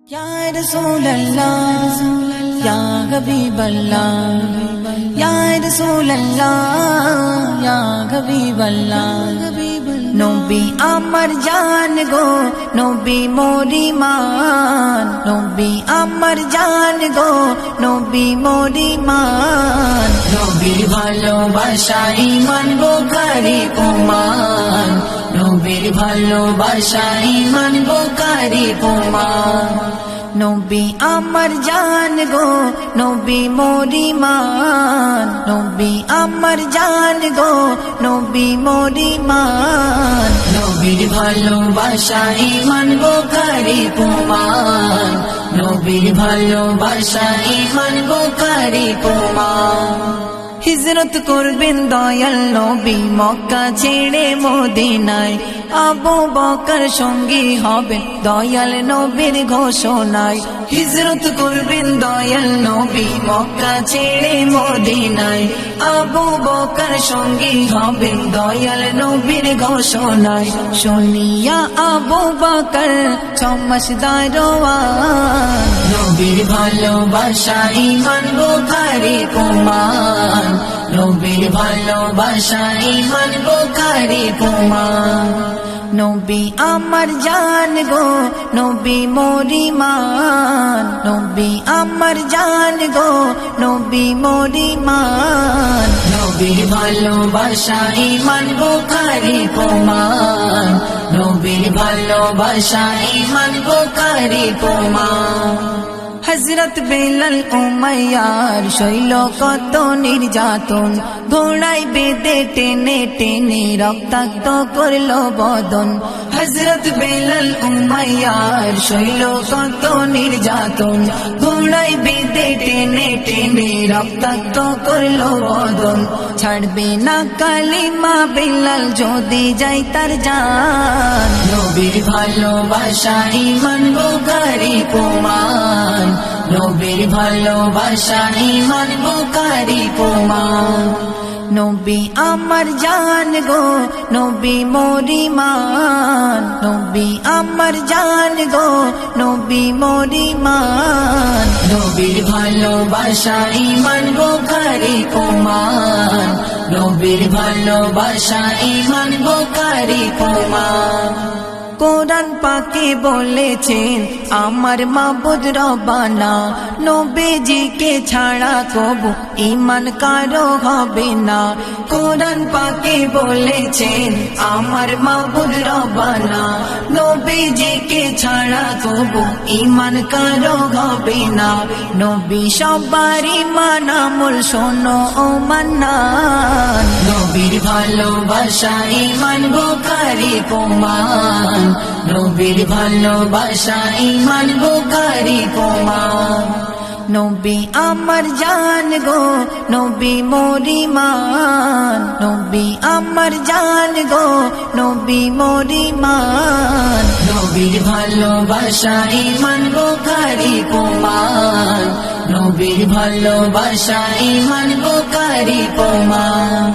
Ya Rasulallah, Ya Habiballah, Ya Rasulallah, Ya Habiballah. Nobi amar jaan go, Nobi mori maan, Nobi amar jaan go, Nobi mori maan. Nobir bhalobasha iman Bukhari Uman, Nobir bhalobasha iman Bukhari Uman. Nobi amar jaan go, Nobi mori maan, Nobi amar jaan go, Nobi mori maan. Nobir bhalobasha iman Bukhari Uman, Nobir bhalobasha iman Bukhari Uman. হিজরত করবেন দয়াল নবী মক্কা ছেড়ে মদিনায়, আবু বকর সঙ্গী হবেন দয়াল নবীর ঘোষণায়। হিজরত করবেন দয়াল নবী মক্কা ছেড়ে মদিনায়, আবু বকর সঙ্গী হবেন দয়াল নবীর ঘোষণায়। শুনিয়া আবু বকর 6 মাস দারোয়ান, নবীর ভালোবাসা ঈমান বুখারী প্রমাণ, নবীর ভালোবাসা ঈমান বুখারী প্রমাণ। নবী আমার জান গো, নবী মরি মান, নবী আমার জান গো, নবী মরি মান। নবীর ভালোবাসা ঈমান বুখারী প্রমাণ, নবীর ভালোবাসা ঈমান বুখারী প্রমাণ। হযরত বেলাল উমাইয়ার শৈল কত নির্যাতন, ঘোড়ায় বেঁধে টেনে টেনে রক্তাক্ত করলো বদন। হযরত বেলাল উমাইয়ার শৈল কত নির্যাতন, ঘোড়ায় বেঁধে টেনে টেনে রক্তাক্ত করলো বদন। ছাড়বে না কালিমা বেলাল যদি যাই তার জান, নবীর ভালোবাসা ঈমান বুখারী প্রমাণ, নবীর ভালোবাসা ঈমান বুখারী প্রমাণ। নবী আমার জান গো, নবী মরি মান, নবী আমার জান গো, নবী মরি মান। নবীর ভালোবাসা ঈমান বুখারী প্রমাণ, নবীর ভালোবাসা ঈমান বুখারী প্রমাণ। কোরআন পাকে বলেছেন আমার মাবুদ রব্বানা, নবীজিকে ছাড়া কবু ঈমান কারো হবে না। কোরআন পাকে বলেছেন আমার মাবুদ রব্বানা, নবীজিকে ছাড়া কবু ঈমান কারো হবে না। নবী সবার ঈমান আমল শোনো ও মান্নান, নবীর ভালোবাসা ঈমান বুখারী প্রমাণ, নবীর ভালোবাসা ঈমান বুখারী প্রমাণ। নবী আমার জান গো, নবী মরি মান, নবী আমার জান গো, নবী মরি মান। নবীর ভালোবাসা ঈমান বুখারী প্রমাণ, নবীর ভালোবাসা ঈমান বুখারী প্রমাণ।